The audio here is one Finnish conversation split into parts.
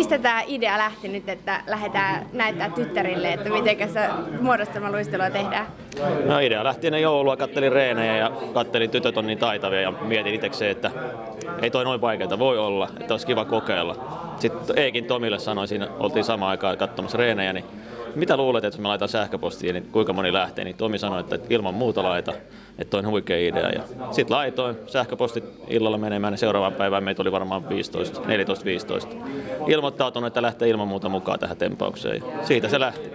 mistä tämä idea lähti nyt, että lähdetään näyttää tyttärille, että miten se muodostelmaluistelua tehdään? No idea lähti ennen joulua, kattelin reenejä ja kattelin tytöt on niin taitavia ja mietin itsekseen, että ei toi noin vaikeaa voi olla, että olisi kiva kokeilla. Sitten Eekin Tomille sanoin, siinä oltiin samaan aikaan katsomassa reenejä, niin mitä luulet, että jos me laitan sähköpostiin, niin kuinka moni lähtee? Niin Tomi sanoi, että ilman muuta laita, että toi on huikea idea. Ja sitten laitoin sähköpostit illalla menemään, niin seuraavaan päivään meitä oli varmaan 14-15. Ilmoittautunut, että lähtee ilman muuta mukaan tähän tempaukseen. Siitä se lähti.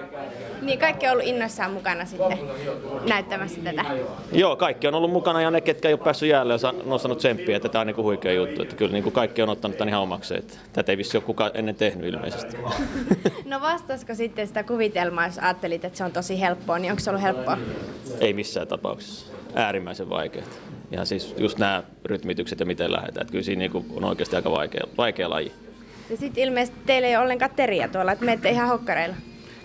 Niin kaikki on ollut innoissaan mukana sitten näyttämässä tätä. Joo, kaikki on ollut mukana ja ne, ketkä ei ole päässyt jäälle, on nostanut tsemppiä, että tämä on niinku huikea juttu. Että kyllä niinku kaikki on ottanut tämän ihan omakseen. Tätä ei vissi ole kukaan ennen tehnyt ilmeisesti. No vastasiko sitten sitä kuvitelmaa, jos ajattelit, että se on tosi helppoa, niin onko se ollut helppoa? Ei missään tapauksessa. Äärimmäisen vaikeaa. Ja siis just nämä rytmitykset ja miten lähdetään. Että kyllä siinä niinku on oikeasti aika vaikea laji. Ja sitten ilmeisesti teillä ei ole ollenkaan teriä tuolla, että menette ihan hokkareilla.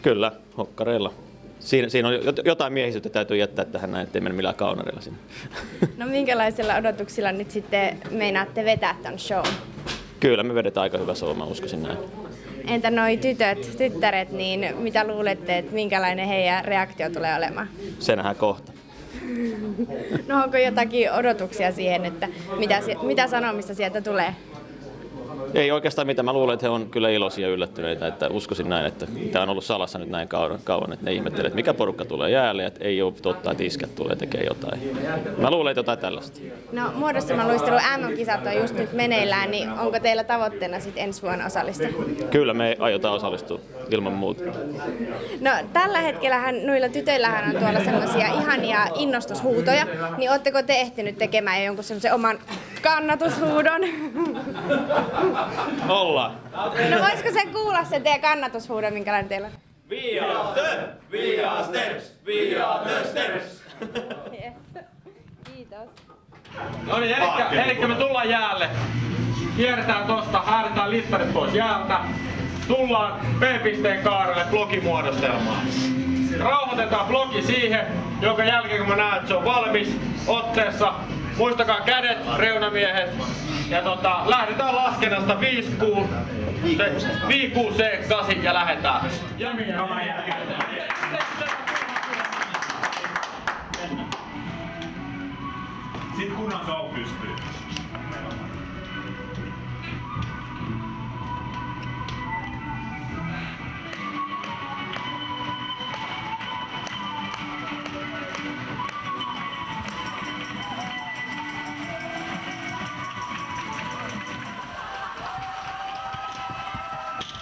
Kyllä, hokkareilla. Siinä on jotain miehisyyttä täytyy jättää tähän näin, ettei mennä millään kaunareilla sinne. No minkälaisilla odotuksilla nyt sitten meinaatte vetää tämän show? Kyllä me vedetään aika hyvä show, mä uskoisin näin. Entä noi tyttäret, niin mitä luulette, että minkälainen heidän reaktio tulee olemaan? Se nähdään kohta. No onko jotakin odotuksia siihen, että mitä sanomista sieltä tulee? Ei oikeastaan mitään. Mä luulen, että he on kyllä iloisia ja yllättyneitä, että uskoisin näin, että tämä on ollut salassa nyt näin kauan, että ne ihmettelee, että mikä porukka tulee jäälle, että ei ole totta, että iskät tulee tekemään jotain. Mä luulen, että jotain tällaista. No muodostelmaluistelu MM-kisat on just nyt meneillään, niin onko teillä tavoitteena sitten ensi vuonna osallistua? Kyllä me aiotaan osallistua ilman muuta. No tällä hetkellähän noilla tytöillähän on tuolla semmoisia ihania innostushuutoja, niin ootteko te ehtinyt tekemään jonkun semmoisen oman kannatushuudon? Ollaan. No voisiko se kuulla se teidän kannatushuudon, minkälainen teillä on? We are steps, we are the steps. Yes. Kiitos. No niin, elikkä me tullaan jäälle. Kierretään tosta, häädetään littarit pois jäältä. Tullaan B-pisteen kaarelle blogimuodostelmaan. Rauhoitetaan blogi siihen, jonka jälkeen kun mä näen, että se on valmis otteessa. Muistakaa kädet, reunamiehet. Ja lähdetään laskennasta 5, 6, 7, 8 ja lähdetään. Sitten kunnon show pystyy.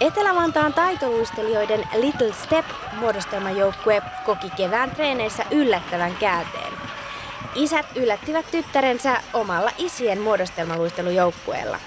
Etelä-Vantaan taitoluistelijoiden Little Step-muodostelmajoukkue koki kevään treeneissä yllättävän käänteen. Isät yllättivät tyttärensä omalla isien muodostelmaluistelujoukkueella.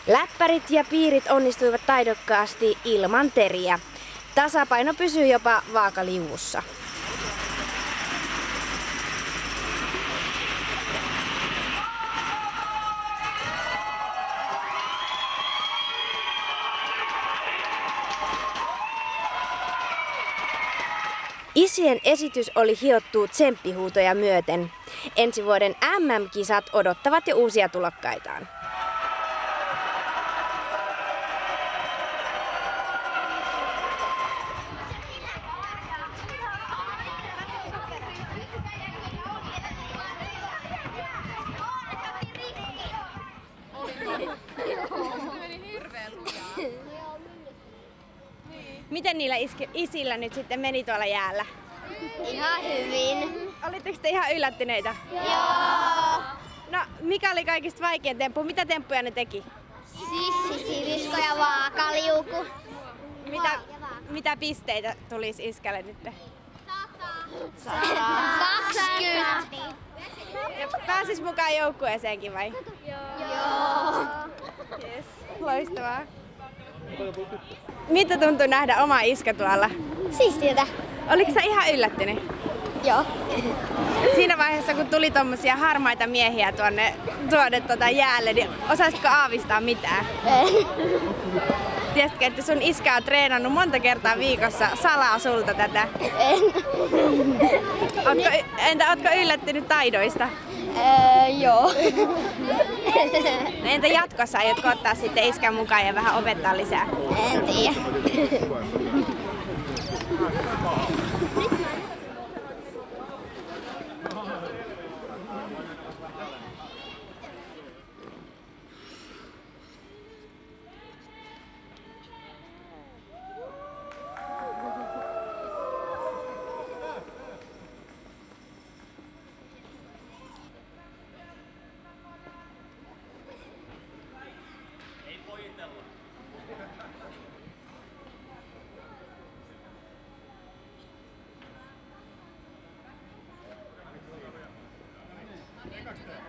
Läppärit ja piirit onnistuivat taidokkaasti ilman teriä. Tasapaino pysyy jopa vaakaliuussa. Isien esitys oli hiottu tsemppihuutoja myöten. Ensi vuoden MM-kisat odottavat jo uusia tulokkaitaan. Miten niillä isillä nyt sitten meni tuolla jäällä? Ihan hyvin. Olitteko te ihan yllättyneitä? Joo. No, mikä oli kaikista vaikein temppu? Mitä temppuja ne teki? Sissisilisko ja vaakaliuku. Mitä pisteitä tulisi iskälle nyt? 20. Ja pääsis mukaan joukkueeseenkin vai? Joo. Yes. Loistavaa. Miltä tuntui nähdä oma iskä tuolla? Siistiltä. Oliko sä ihan yllättynyt? Joo. Siinä vaiheessa, kun tuli tommosia harmaita miehiä tuonne jäälle, niin osaisitko aavistaa mitään? En. Tiesitkö, että sun iskä on treenannut monta kertaa viikossa salaa sulta tätä? En. Ootko yllättynyt taidoista? Joo. No entä jatkossa, aiotko ottaa sitten iskän mukaan ja vähän opettaa lisää? En tiedä. Next step.